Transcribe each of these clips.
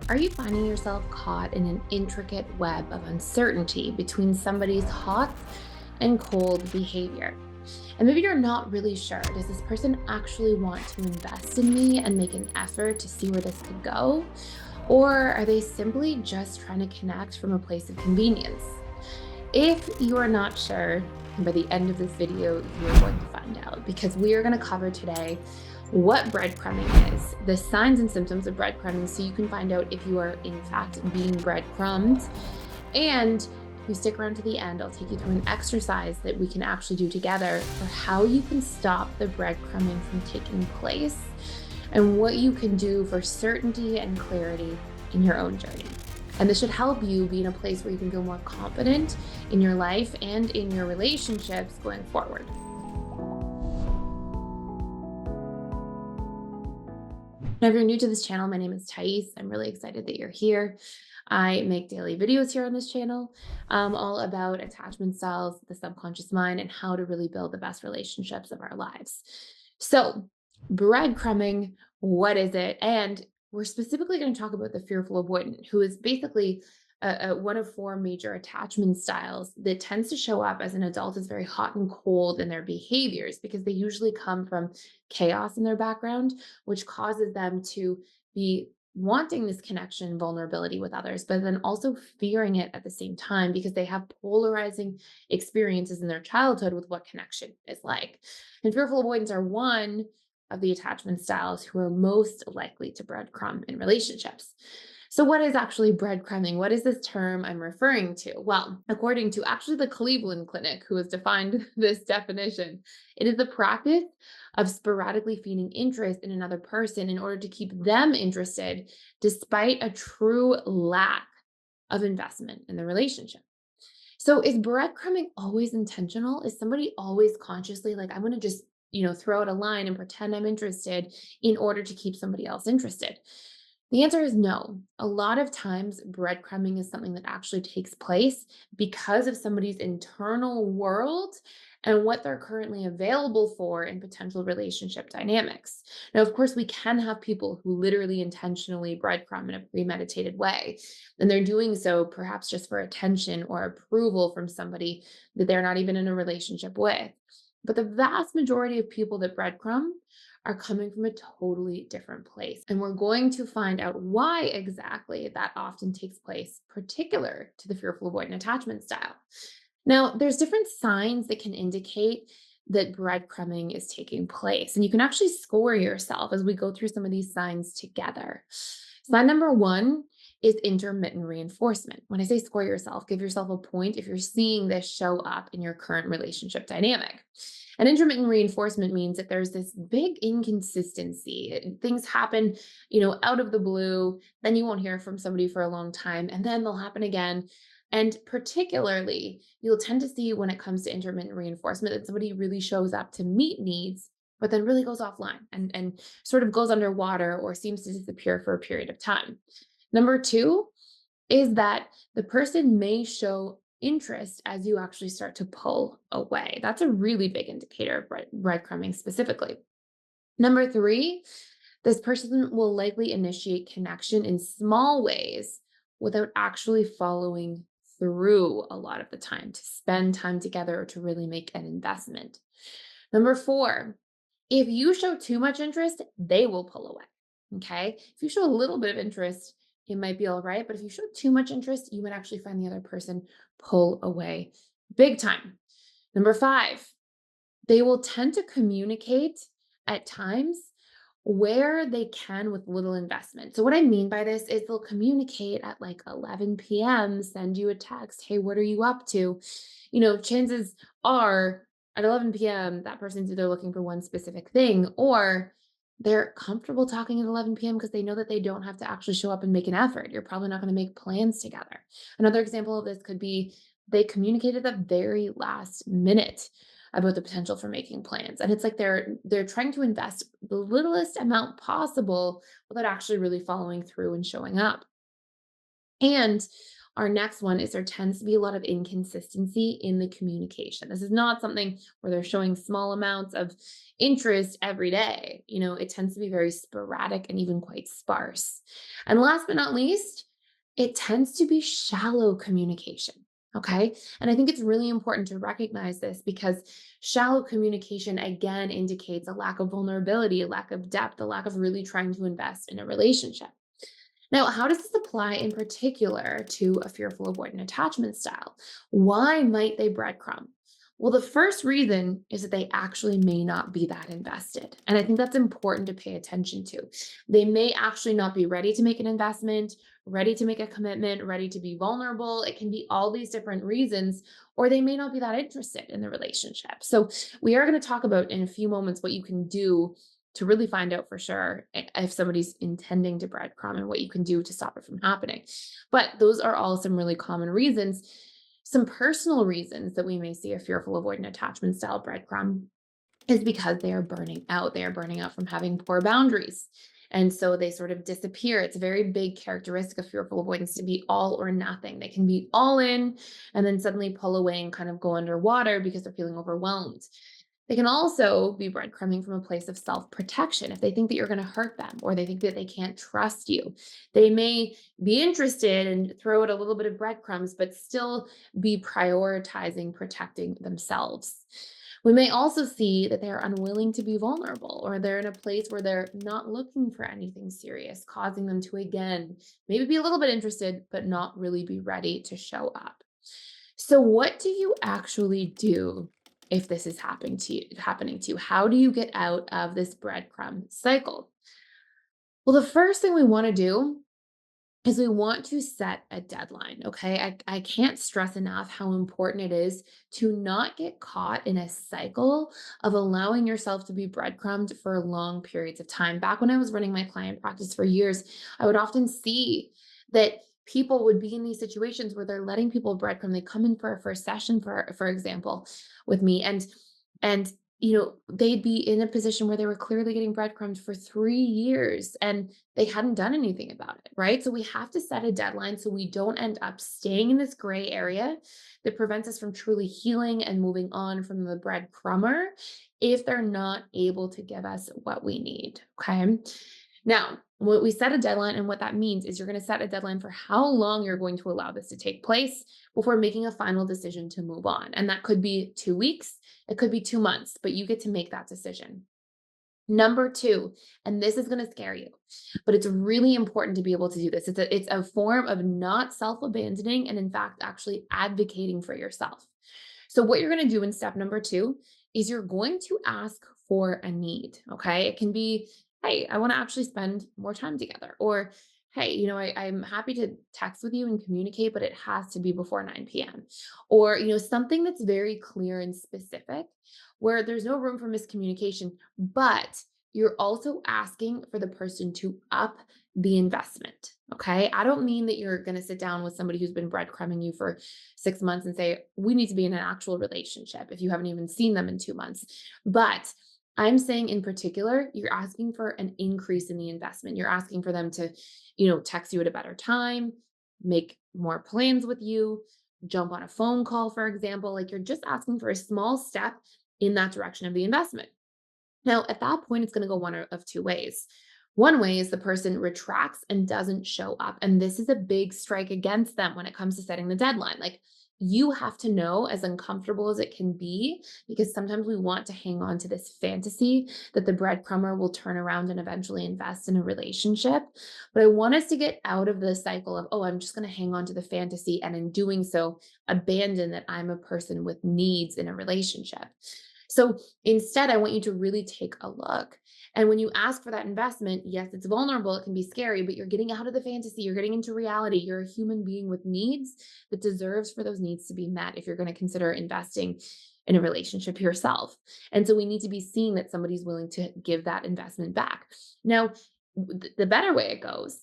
Are you finding yourself caught in an intricate web of uncertainty between somebody's hot and cold behavior? And maybe you're not really sure. Does this person actually want to invest in me and make an effort to see where this could go? Or are they simply just trying to connect from a place of convenience? If you are not sure, by the end of this video, you're going to find out because we are going to cover today what breadcrumbing is, the signs and symptoms of breadcrumbing, so you can find out if you are in fact being breadcrumbed. And if you stick around to the end, I'll take you through an exercise that we can actually do together for how you can stop the breadcrumbing from taking place and what you can do for certainty and clarity in your own journey. And this should help you be in a place where you can feel more confident in your life and in your relationships going forward. Now, if you're new to this channel, my name is Thais. I'm really excited that you're here. I make daily videos here on this channel, all about attachment styles, the subconscious mind, and how to really build the best relationships of our lives. So, breadcrumbing, what is it? And we're specifically going to talk about the fearful avoidant, who is basically one of four major attachment styles that tends to show up as an adult as very hot and cold in their behaviors because they usually come from chaos in their background, which causes them to be wanting this connection, vulnerability with others, but then also fearing it at the same time because they have polarizing experiences in their childhood with what connection is like. And fearful avoidants are one of the attachment styles who are most likely to breadcrumb in relationships. So, what is actually breadcrumbing? What is this term I'm referring to? Well, according to actually the Cleveland Clinic, who has defined this definition, it is the practice of sporadically feigning interest in another person in order to keep them interested despite a true lack of investment in the relationship. So is breadcrumbing always intentional? Is somebody always consciously like, I'm going to just, throw out a line and pretend I'm interested in order to keep somebody else interested? The answer is no. A lot of times, breadcrumbing is something that actually takes place because of somebody's internal world and what they're currently available for in potential relationship dynamics. Now, of course, we can have people who literally intentionally breadcrumb in a premeditated way, and they're doing so perhaps just for attention or approval from somebody that they're not even in a relationship with. But the vast majority of people that breadcrumb are coming from a totally different place. And we're going to find out why exactly that often takes place, particular to the fearful avoidant attachment style. Now, there's different signs that can indicate that breadcrumbing is taking place. And you can actually score yourself as we go through some of these signs together. Sign number one is intermittent reinforcement. When I say score yourself, give yourself a point if you're seeing this show up in your current relationship dynamic. And intermittent reinforcement means that there's this big inconsistency. Things happen, out of the blue, then you won't hear from somebody for a long time, and then they'll happen again. And particularly, you'll tend to see when it comes to intermittent reinforcement that somebody really shows up to meet needs, but then really goes offline and sort of goes underwater or seems to disappear for a period of time. Number two is that the person may show interest as you actually start to pull away. That's a really big indicator of breadcrumbing specifically. Number three, this person will likely initiate connection in small ways without actually following through a lot of the time to spend time together or to really make an investment. Number four, if you show too much interest, they will pull away. Okay. If you show a little bit of interest, it might be all right. But if you show too much interest, you might actually find the other person pull away big time. Number five, they will tend to communicate at times where they can with little investment. So, what I mean by this is they'll communicate at like 11 p.m., send you a text, hey, what are you up to? Chances are at 11 p.m., that person's either looking for one specific thing or they're comfortable talking at 11 p.m. because they know that they don't have to actually show up and make an effort. You're probably not going to make plans together. Another example of this could be they communicated at the very last minute about the potential for making plans. And it's like they're trying to invest the littlest amount possible without actually really following through and showing up. And Our next one is there tends to be a lot of inconsistency in the communication. This is not something where they're showing small amounts of interest every day. It tends to be very sporadic and even quite sparse. And last but not least, it tends to be shallow communication. Okay. And I think it's really important to recognize this because shallow communication again indicates a lack of vulnerability, a lack of depth, a lack of really trying to invest in a relationship. Now, how does this apply in particular to a fearful avoidant attachment style? Why might they breadcrumb? Well, the first reason is that they actually may not be that invested. And I think that's important to pay attention to. They may actually not be ready to make an investment, ready to make a commitment, ready to be vulnerable. It can be all these different reasons, or they may not be that interested in the relationship. So, we are going to talk about in a few moments what you can do to really find out for sure if somebody's intending to breadcrumb and what you can do to stop it from happening. But those are all some really common reasons. Some personal reasons that we may see a fearful avoidant attachment style breadcrumb is because they are burning out. They are burning out from having poor boundaries. And so they sort of disappear. It's a very big characteristic of fearful avoidance to be all or nothing. They can be all in and then suddenly pull away and kind of go underwater because they're feeling overwhelmed. They can also be breadcrumbing from a place of self protection. If they think that you're going to hurt them or they think that they can't trust you, they may be interested and throw out a little bit of breadcrumbs, but still be prioritizing protecting themselves. We may also see that they're unwilling to be vulnerable or they're in a place where they're not looking for anything serious, causing them to again maybe be a little bit interested, but not really be ready to show up. So what do you actually do if this is happening to you? How do you get out of this breadcrumb cycle? Well, the first thing we want to do is we want to set a deadline. Okay. I can't stress enough how important it is to not get caught in a cycle of allowing yourself to be breadcrumbed for long periods of time. Back when I was running my client practice for years, I would often see that people would be in these situations where they're letting people breadcrumb. They come in for a first session, for example, with me, and they'd be in a position where they were clearly getting breadcrumbed for 3 years and they hadn't done anything about it, right? So we have to set a deadline so we don't end up staying in this gray area that prevents us from truly healing and moving on from the breadcrumber if they're not able to give us what we need. Okay. Now, what we set a deadline, and what that means is you're going to set a deadline for how long you're going to allow this to take place before making a final decision to move on. And that could be 2 weeks, it could be 2 months, but you get to make that decision. Number two, and this is going to scare you, but it's really important to be able to do this. It's a form of not self abandoning and, in fact, actually advocating for yourself. So, what you're going to do in step number two is you're going to ask for a need. Okay. It can be, hey, I want to actually spend more time together. Or, hey, I'm happy to text with you and communicate, but it has to be before 9 p.m. Or, something that's very clear and specific where there's no room for miscommunication, but you're also asking for the person to up the investment. Okay. I don't mean that you're going to sit down with somebody who's been breadcrumbing you for 6 months and say, we need to be in an actual relationship if you haven't even seen them in 2 months. But I'm saying in particular, you're asking for an increase in the investment. You're asking for them to, text you at a better time, make more plans with you, jump on a phone call, for example. Like you're just asking for a small step in that direction of the investment. Now, at that point, it's going to go one of two ways. One way is the person retracts and doesn't show up. And this is a big strike against them when it comes to setting the deadline. Like you have to know, as uncomfortable as it can be, because sometimes we want to hang on to this fantasy that the breadcrumber will turn around and eventually invest in a relationship. But I want us to get out of the cycle of, oh, I'm just going to hang on to the fantasy. And in doing so, abandon that I'm a person with needs in a relationship. So instead, I want you to really take a look. And when you ask for that investment, yes, it's vulnerable, it can be scary, but you're getting out of the fantasy, you're getting into reality. You're a human being with needs that deserves for those needs to be met if you're going to consider investing in a relationship yourself. And so we need to be seeing that somebody's willing to give that investment back. Now, the better way it goes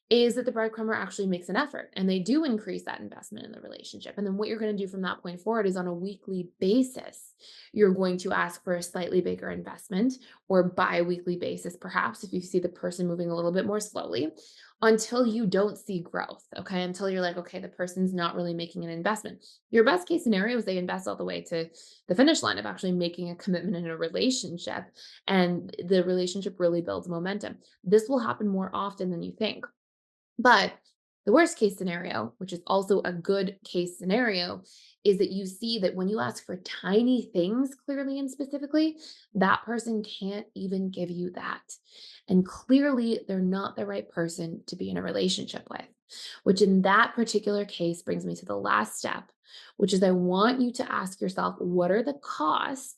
is that the breadcrumber actually makes an effort and they do increase that investment in the relationship. And then what you're going to do from that point forward is on a weekly basis, you're going to ask for a slightly bigger investment or bi-weekly basis, perhaps if you see the person moving a little bit more slowly. until you don't see growth, okay? Until you're like, okay, the person's not really making an investment. Your best case scenario is they invest all the way to the finish line of actually making a commitment in a relationship, and the relationship really builds momentum. This will happen more often than you think. But the worst case scenario, which is also a good case scenario, is that you see that when you ask for tiny things clearly and specifically, that person can't even give you that. And clearly, they're not the right person to be in a relationship with, which in that particular case brings me to the last step, which is I want you to ask yourself, what are the costs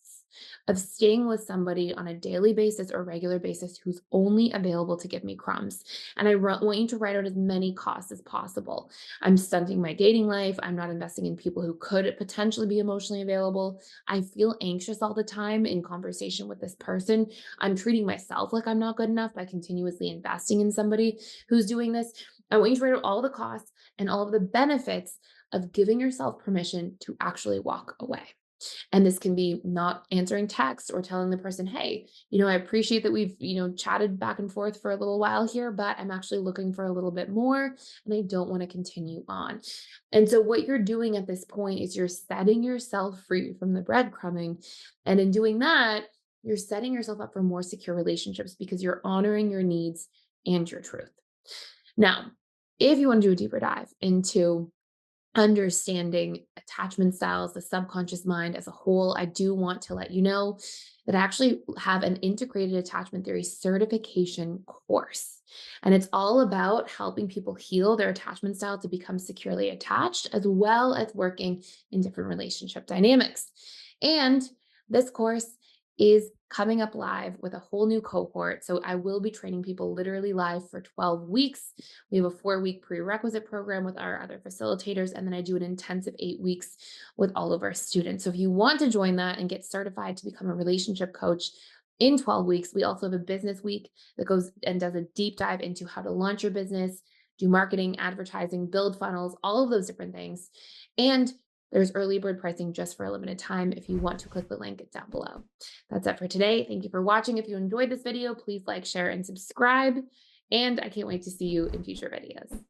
of staying with somebody on a daily basis or regular basis who's only available to give me crumbs? And want you to write out as many costs as possible. I'm stunting my dating life. I'm not investing in people who could potentially be emotionally available. I feel anxious all the time in conversation with this person. I'm treating myself like I'm not good enough by continuously investing in somebody who's doing this. I want you to write out all the costs and all of the benefits of giving yourself permission to actually walk away. And this can be not answering texts or telling the person, hey, I appreciate that we've, chatted back and forth for a little while here, but I'm actually looking for a little bit more and I don't want to continue on. And so, what you're doing at this point is you're setting yourself free from the breadcrumbing. And in doing that, you're setting yourself up for more secure relationships because you're honoring your needs and your truth. Now, if you want to do a deeper dive into understanding attachment styles, the subconscious mind as a whole, I do want to let you know that I actually have an integrated attachment theory certification course. And it's all about helping people heal their attachment style to become securely attached, as well as working in different relationship dynamics. And this course is coming up live with a whole new cohort. So I will be training people literally live for 12 weeks. We have a 4-week prerequisite program with our other facilitators, and then I do an intensive 8 weeks with all of our students. So if you want to join that and get certified to become a relationship coach in 12 weeks, we also have a business week that goes and does a deep dive into how to launch your business, do marketing, advertising, build funnels, all of those different things. And there's early bird pricing just for a limited time if you want to click the link down below. That's it for today. Thank you for watching. If you enjoyed this video, please like, share, and subscribe. And I can't wait to see you in future videos.